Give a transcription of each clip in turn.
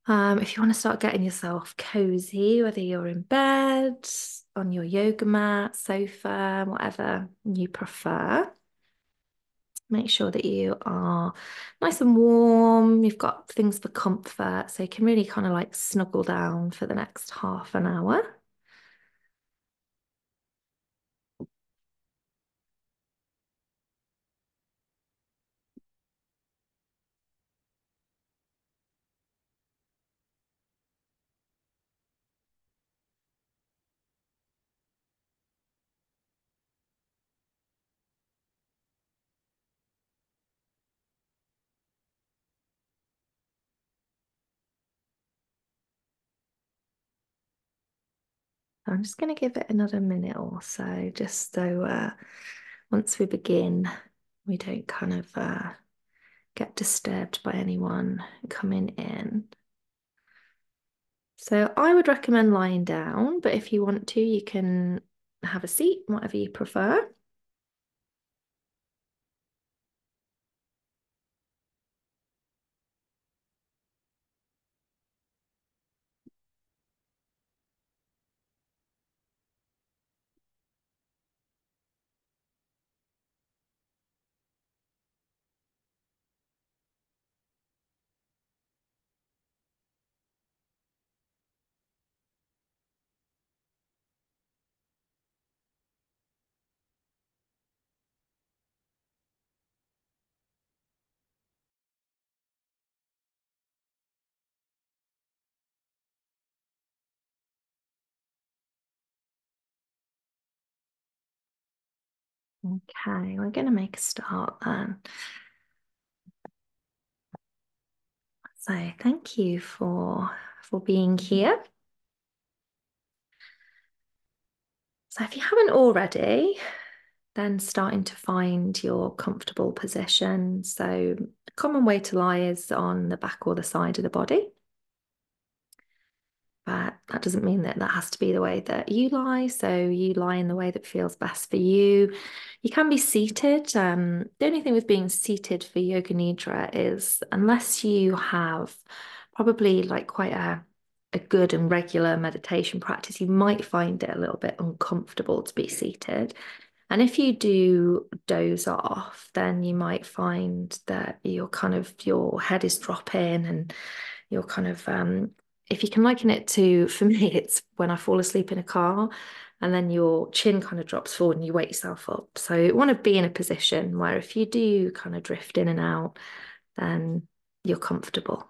If you want to start getting yourself cozy, whether you're in bed, on your yoga mat, sofa, whatever you prefer, make sure that you are nice and warm. You've got things for comfort, so you can really kind of like snuggle down for the next half an hour. I'm just going to give it another minute or so, just so once we begin, we don't kind of get disturbed by anyone coming in. So I would recommend lying down, but if you want to, you can have a seat, whatever you prefer. Okay, we're going to make a start then. So thank you for being here. So if you haven't already, then starting to find your comfortable position. So a common way to lie is on the back or the side of the body. But that doesn't mean that that has to be the way that you lie. So you lie in the way that feels best for you. You can be seated. The only thing with being seated for Yoga Nidra is unless you have probably like quite a good and regular meditation practice, you might find it a little bit uncomfortable to be seated. And if you do doze off, then you might find that your head is dropping and you're kind of if you can liken it to, for me, it's when I fall asleep in a car and then your chin kind of drops forward and you wake yourself up. So you want to be in a position where if you do kind of drift in and out, then you're comfortable.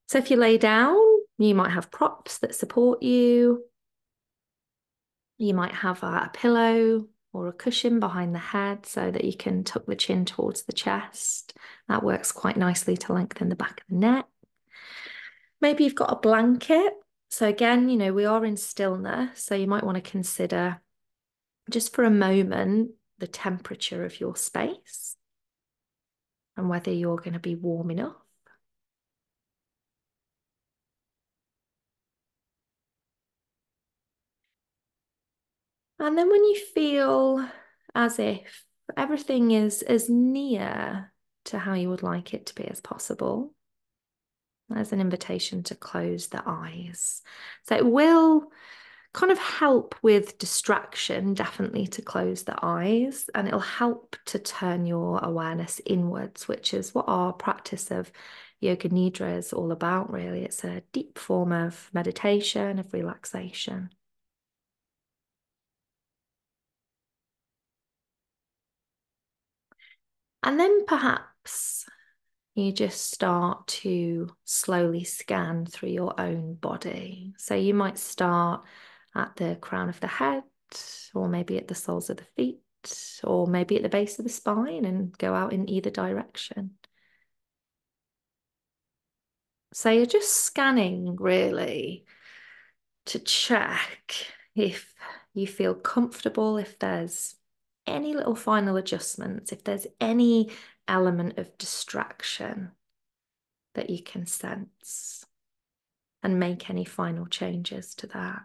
So if you lay down, you might have props that support you. You might have a pillow or a cushion behind the head so that you can tuck the chin towards the chest. That works quite nicely to lengthen the back of the neck. Maybe you've got a blanket. So again, we are in stillness, so you might want to consider just for a moment the temperature of your space and whether you're going to be warm enough. And then when you feel as if everything is as near to how you would like it to be as possible, there's an invitation to close the eyes. So it will kind of help with distraction, definitely to close the eyes, and it'll help to turn your awareness inwards, which is what our practice of Yoga Nidra is all about, really. It's a deep form of meditation, of relaxation. And then perhaps you just start to slowly scan through your own body. So you might start at the crown of the head, or maybe at the soles of the feet, or maybe at the base of the spine and go out in either direction. So you're just scanning really to check if you feel comfortable, if there's any little final adjustments, if there's any element of distraction that you can sense and make any final changes to that.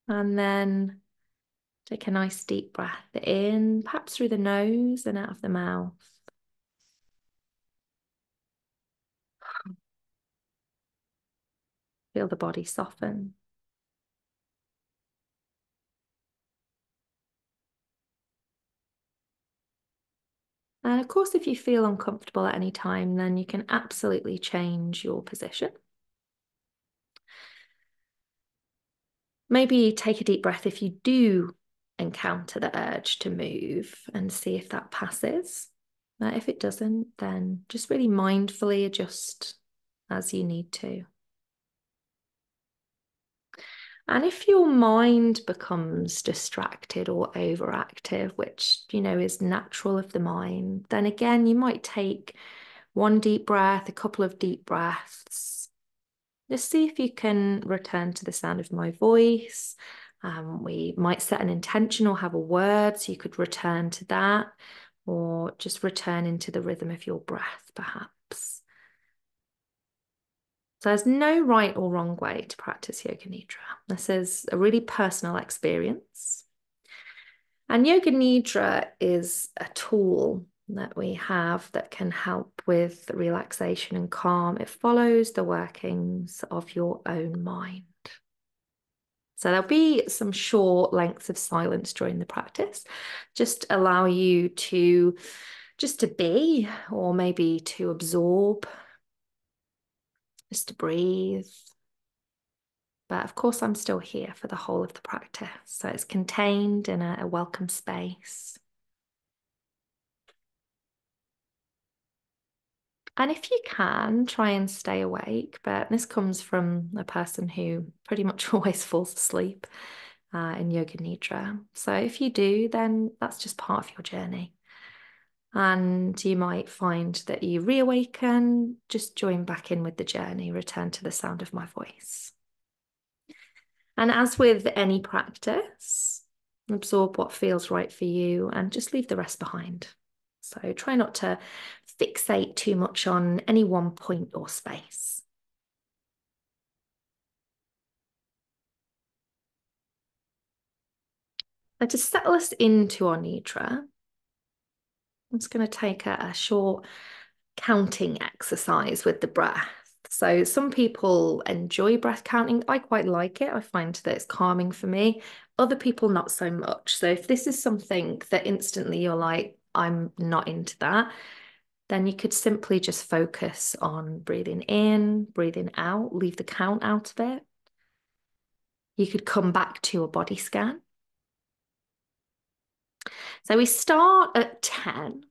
And then take a nice deep breath in, perhaps through the nose and out of the mouth. Feel the body soften. And of course, if you feel uncomfortable at any time, then you can absolutely change your position. Maybe take a deep breath if you do encounter the urge to move and see if that passes. If it doesn't, then just really mindfully adjust as you need to. And if your mind becomes distracted or overactive, which, is natural of the mind, then again, you might take one deep breath, a couple of deep breaths. Just see if you can return to the sound of my voice. We might set an intention or have a word, so you could return to that, or just return into the rhythm of your breath, perhaps. So there's no right or wrong way to practice Yoga Nidra. This is a really personal experience. And Yoga Nidra is a tool that we have that can help with relaxation and calm. It follows the workings of your own mind. So there'll be some short lengths of silence during the practice. Just allow you to just to be, or maybe to absorb, just to breathe. But of course, I'm still here for the whole of the practice. So it's contained in a welcome space. And if you can, try and stay awake. But this comes from a person who pretty much always falls asleep in Yoga Nidra. So if you do, then that's just part of your journey. And you might find that you reawaken, just join back in with the journey, return to the sound of my voice. And as with any practice, absorb what feels right for you and just leave the rest behind. So try not to fixate too much on any one point or space. But to settle us into our Nidra, I'm just going to take a short counting exercise with the breath. So some people enjoy breath counting. I quite like it. I find that it's calming for me. Other people not so much. So if this is something that instantly you're like, I'm not into that, then you could simply just focus on breathing in, breathing out, leave the count out of it. You could come back to a body scan. So we start at 10.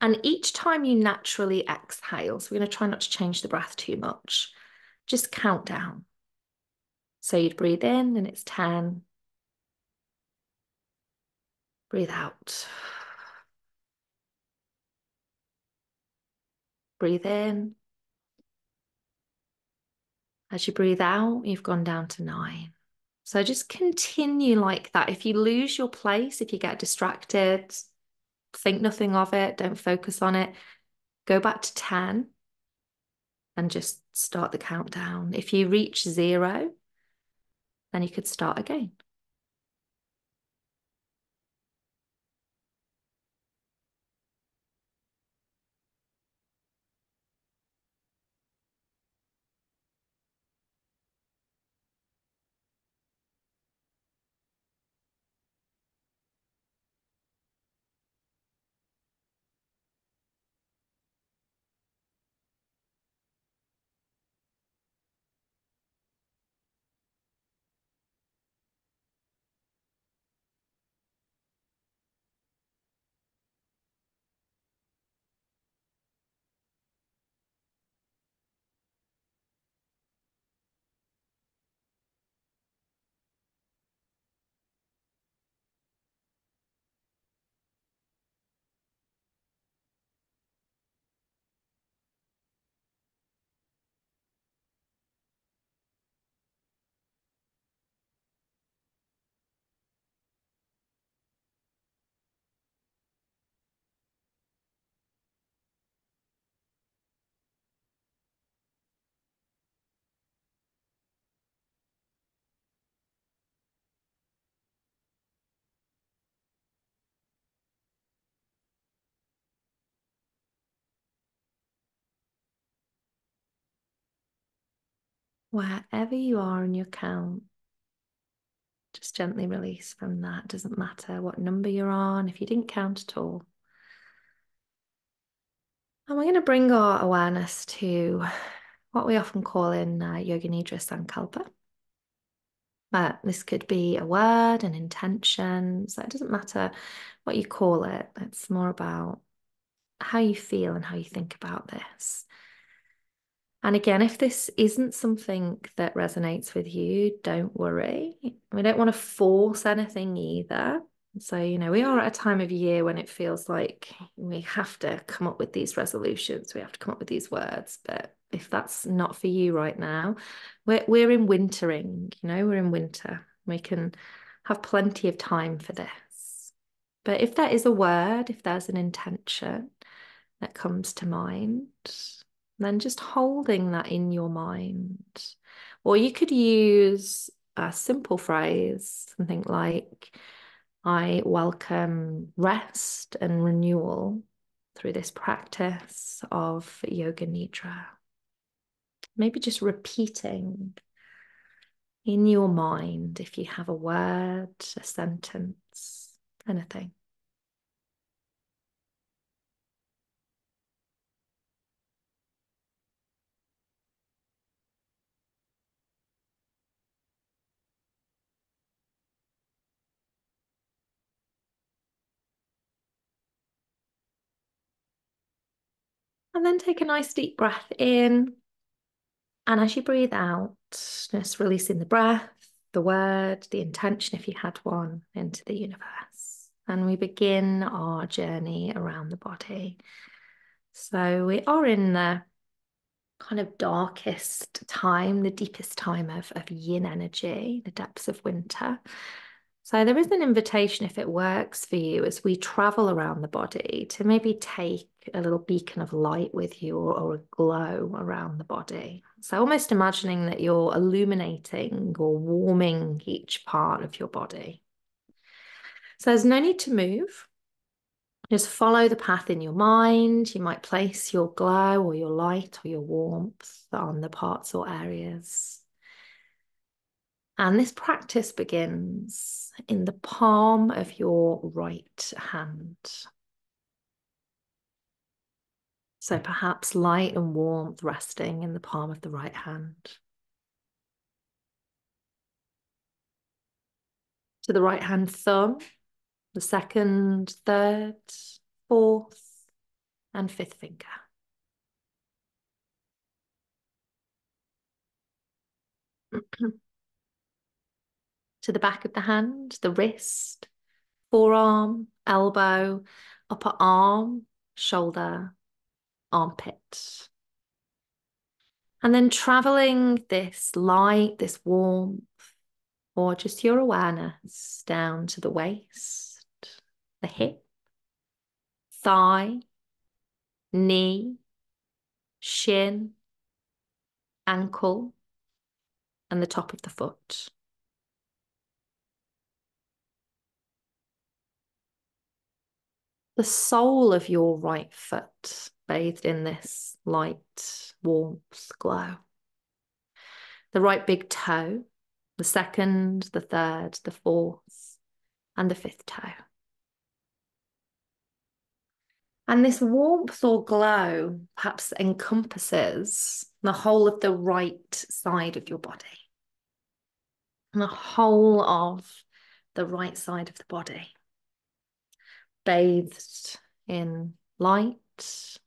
And each time you naturally exhale, so we're going to try not to change the breath too much, just count down. So you'd breathe in and it's 10. Breathe out. Breathe in. As you breathe out, you've gone down to 9. So just continue like that. If you lose your place, if you get distracted, think nothing of it, don't focus on it, go back to 10 and just start the countdown. If you reach 0, then you could start again. wherever you are in your count, just gently release from that. Doesn't matter what number you're on, if you didn't count at all. And we're going to bring our awareness to what we often call in Yoga Nidra Sankalpa. This could be a word, an intention. So it doesn't matter what you call it. It's more about how you feel and how you think about this. And again, if this isn't something that resonates with you, don't worry. We don't want to force anything either. So, we are at a time of year when it feels like we have to come up with these resolutions, we have to come up with these words. But if that's not for you right now, we're in wintering, we're in winter. We can have plenty of time for this. But if there is a word, if there's an intention that comes to mind, then just holding that in your mind. Or you could use a simple phrase, something like, I welcome rest and renewal through this practice of Yoga Nidra. Maybe just repeating in your mind if you have a word, a sentence, anything. And then take a nice deep breath in. And as you breathe out, just releasing the breath, the word, the intention, if you had one, into the universe. And we begin our journey around the body. So we are in the kind of darkest time, the deepest time of yin energy, the depths of winter. So there is an invitation, if it works for you, as we travel around the body, to maybe take a little beacon of light with you, or a glow around the body. So almost imagining that you're illuminating or warming each part of your body. So there's no need to move. Just follow the path in your mind. You might place your glow or your light or your warmth on the parts or areas. And this practice begins in the palm of your right hand. So perhaps light and warmth resting in the palm of the right hand. To the right hand thumb, the second, third, fourth, and fifth finger. To the back of the hand, the wrist, forearm, elbow, upper arm, shoulder, armpit. And then traveling this light, this warmth, or just your awareness down to the waist, the hip, thigh, knee, shin, ankle, and the top of the foot. The sole of your right foot bathed in this light, warmth, glow. The right big toe, the second, the third, the fourth, and the fifth toe. And this warmth or glow perhaps encompasses the whole of the right side of your body. And the whole of the right side of the body. Bathed in light,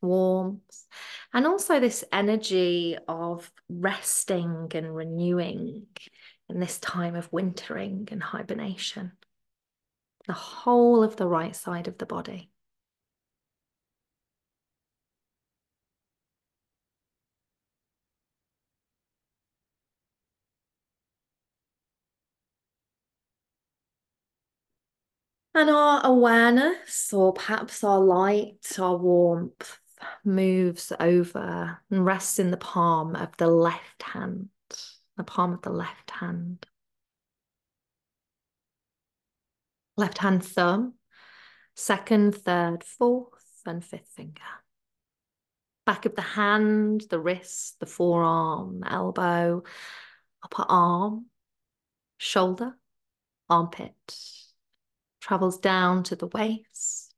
warmth, and also this energy of resting and renewing in this time of wintering and hibernation. The whole of the right side of the body. And our awareness, or perhaps our light, our warmth, moves over and rests in the palm of the left hand, the palm of the left hand. Left hand thumb, second, third, fourth, and fifth finger. Back of the hand, the wrist, the forearm, the elbow, upper arm, shoulder, armpit. Travels down to the waist,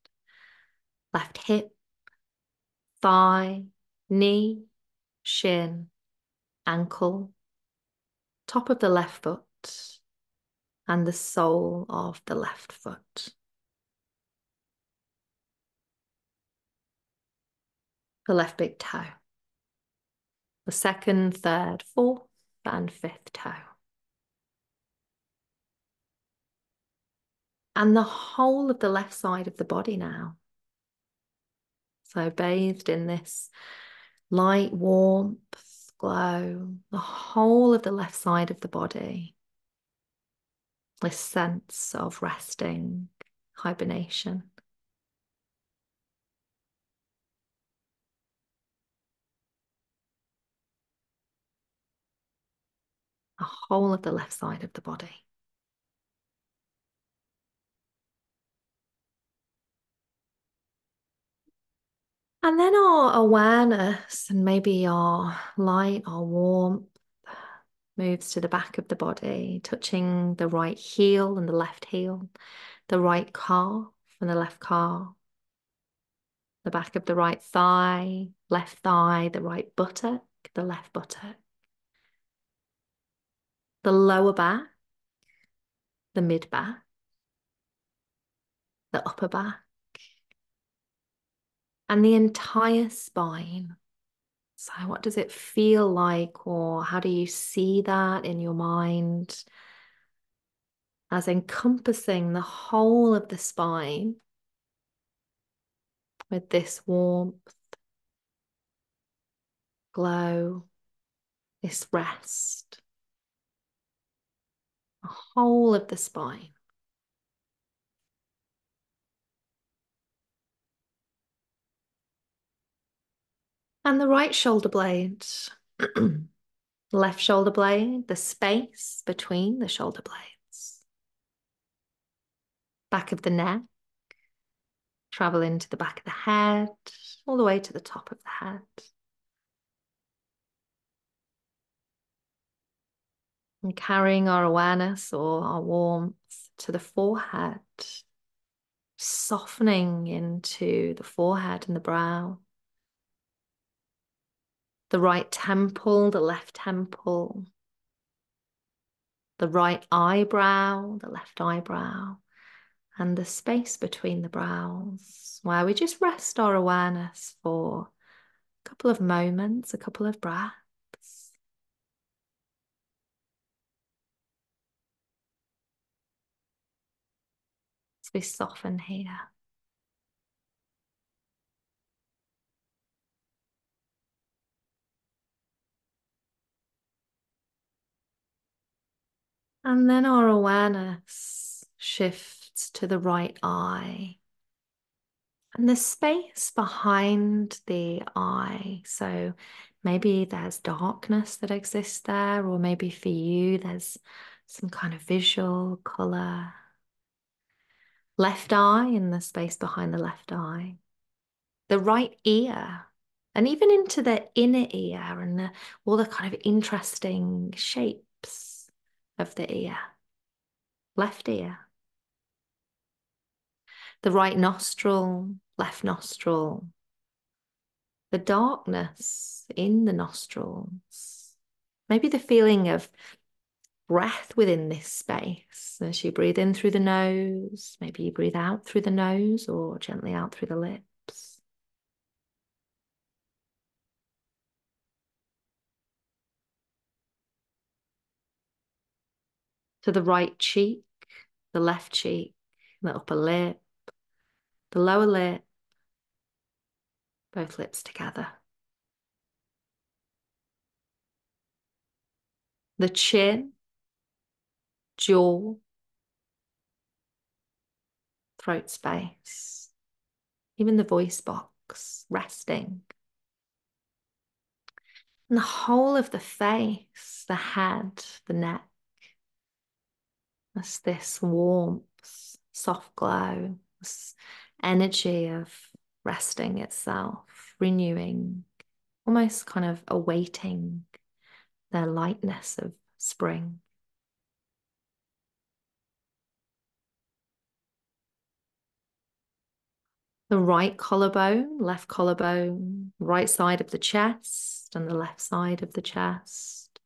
left hip, thigh, knee, shin, ankle, top of the left foot, and the sole of the left foot. The left big toe. The second, third, fourth, and fifth toe. And the whole of the left side of the body now. So bathed in this light warmth, glow, the whole of the left side of the body. This sense of resting, hibernation. The whole of the left side of the body. And then our awareness and maybe our light, our warmth moves to the back of the body, touching the right heel and the left heel, the right calf and the left calf, the back of the right thigh, left thigh, the right buttock, the left buttock, the lower back, the mid back, the upper back, and the entire spine. So what does it feel like, or how do you see that in your mind as encompassing the whole of the spine with this warmth, glow, this rest, the whole of the spine. And the right shoulder blade, left shoulder blade, the space between the shoulder blades. Back of the neck, travel into the back of the head, all the way to the top of the head. And carrying our awareness or our warmth to the forehead, softening into the forehead and the brow. The right temple, the left temple, the right eyebrow, the left eyebrow, and the space between the brows, where we just rest our awareness for a couple of moments, a couple of breaths. As we soften here. And then our awareness shifts to the right eye and the space behind the eye. So maybe there's darkness that exists there, or maybe for you, there's some kind of visual color. Left eye and the space behind the left eye. The right ear, and even into the inner ear and all the kind of interesting shapes of the ear. Left ear. The right nostril, left nostril. The darkness in the nostrils. Maybe the feeling of breath within this space. As you breathe in through the nose, maybe you breathe out through the nose or gently out through the lips. To the right cheek, the left cheek, the upper lip, the lower lip, both lips together. The chin, jaw, throat space, even the voice box resting. And the whole of the face, the head, the neck. As this warmth, soft glow, this energy of resting itself, renewing, almost kind of awaiting the lightness of spring. The right collarbone, left collarbone, right side of the chest and the left side of the chest,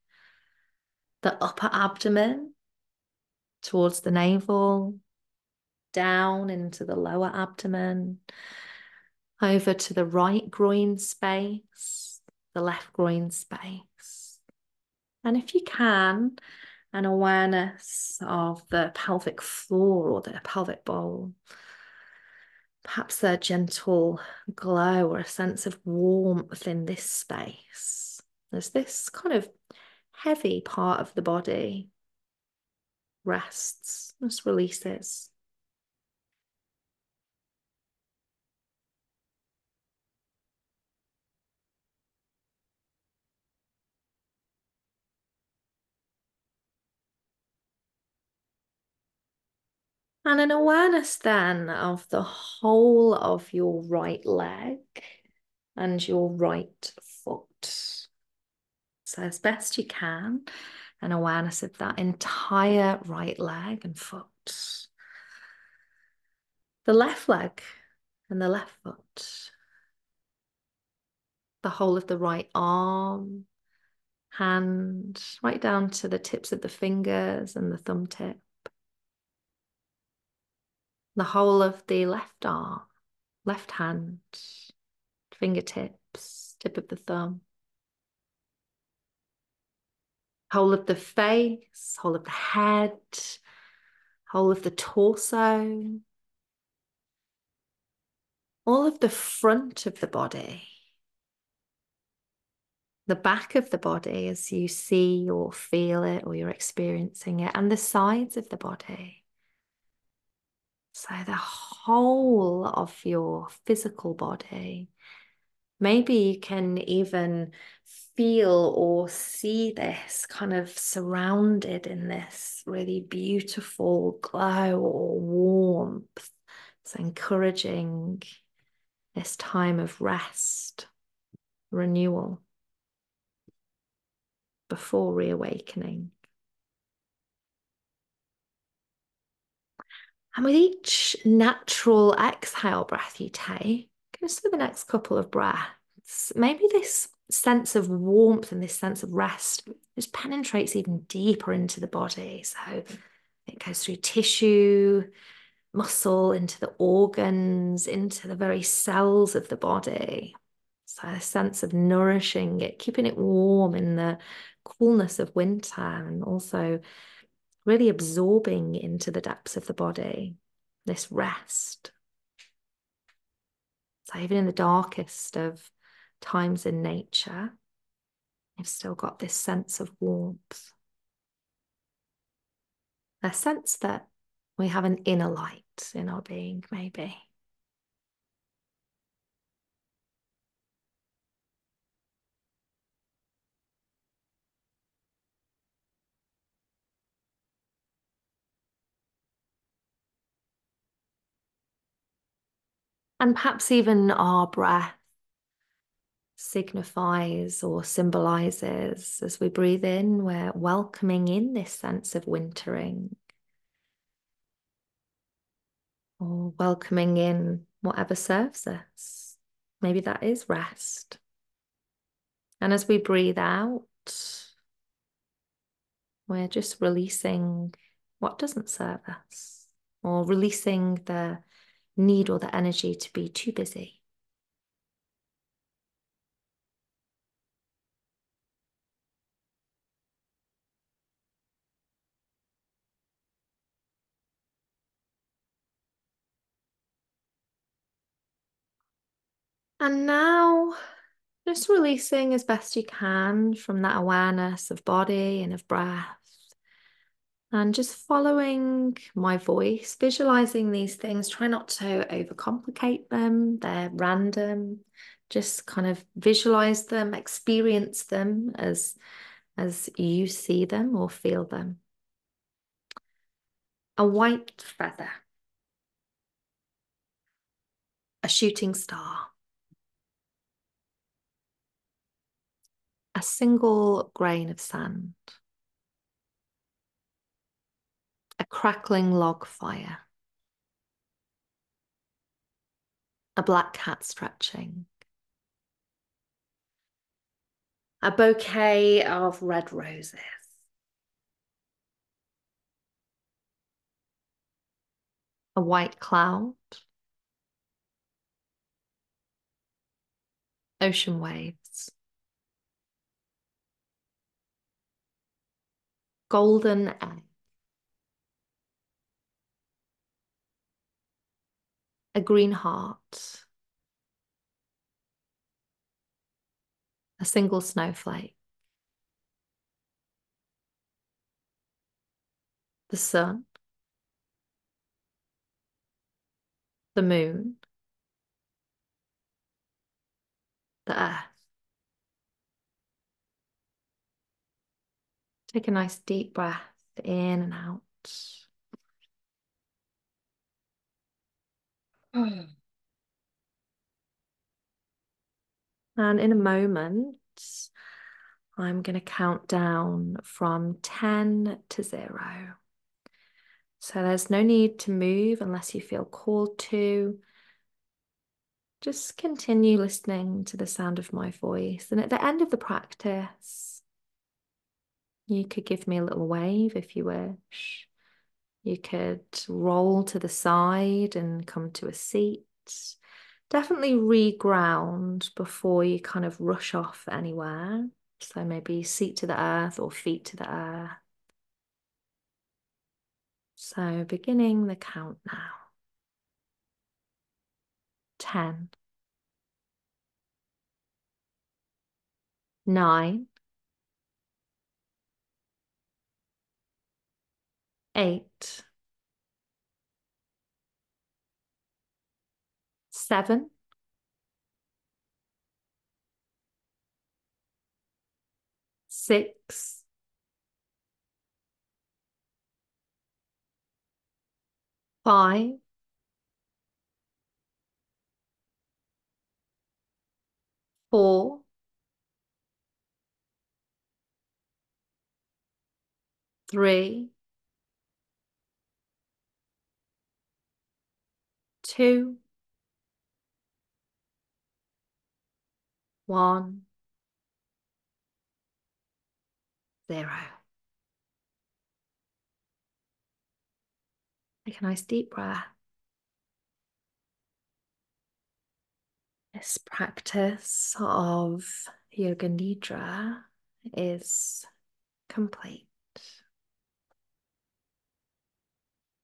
the upper abdomen towards the navel, down into the lower abdomen, over to the right groin space, the left groin space. And if you can, an awareness of the pelvic floor or the pelvic bowl, perhaps a gentle glow or a sense of warmth in this space. There's this kind of heavy part of the body rests, just releases. And an awareness then of the whole of your right leg and your right foot. So, as best you can, an awareness of that entire right leg and foot, the left leg and the left foot, the whole of the right arm, hand, right down to the tips of the fingers and the thumb tip, the whole of the left arm, left hand, fingertips, tip of the thumb, whole of the face, whole of the head, whole of the torso, all of the front of the body, the back of the body as you see or feel it or you're experiencing it, and the sides of the body. So the whole of your physical body. Maybe you can even feel or see this kind of surrounded in this really beautiful glow or warmth. So encouraging this time of rest, renewal before reawakening. And with each natural exhale breath you take, just for the next couple of breaths, maybe this sense of warmth and this sense of rest just penetrates even deeper into the body. So it goes through tissue, muscle, into the organs, into the very cells of the body. So a sense of nourishing it, keeping it warm in the coolness of winter, and also really absorbing into the depths of the body, this rest. So even in the darkest of times in nature, you've still got this sense of warmth, a sense that we have an inner light in our being, maybe. And perhaps even our breath signifies or symbolizes, as we breathe in, we're welcoming in this sense of wintering, or welcoming in whatever serves us. Maybe that is rest. And as we breathe out, we're just releasing what doesn't serve us, or releasing the need or the energy to be too busy. And now, just releasing as best you can from that awareness of body and of breath. And just following my voice, visualizing these things. Try not to overcomplicate them. They're random. Just kind of visualize them, experience them as you see them or feel them. A white feather, a shooting star, A single grain of sand. A crackling log fire. A black cat stretching. A bouquet of red roses. A white cloud. Ocean waves. Golden egg. A green heart. A single snowflake. The sun. The moon. The earth. Take a nice deep breath in and out. And in a moment, I'm going to count down from 10 to 0. So there's no need to move unless you feel called to. Just continue listening to the sound of my voice. And at the end of the practice, you could give me a little wave if you wish. You could roll to the side and come to a seat. Definitely reground before you kind of rush off anywhere. So maybe seat to the earth or feet to the earth. So beginning the count now. 10, 9, 8, 7, 6, 5, 4, 3, 2, 1, 0. Take a nice deep breath. This practice of Yoga Nidra is complete.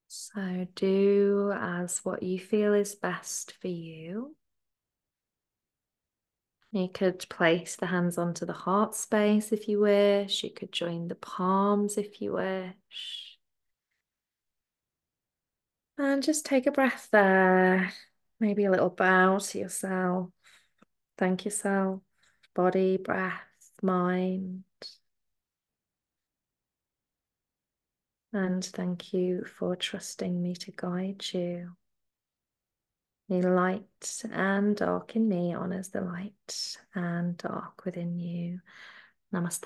So do as what you feel is best for you. You could place the hands onto the heart space if you wish. You could join the palms if you wish. And just take a breath there. Maybe a little bow to yourself. Thank yourself. Body, breath, mind. And thank you for trusting me to guide you. The light and dark in me honors the light and dark within you. Namaste.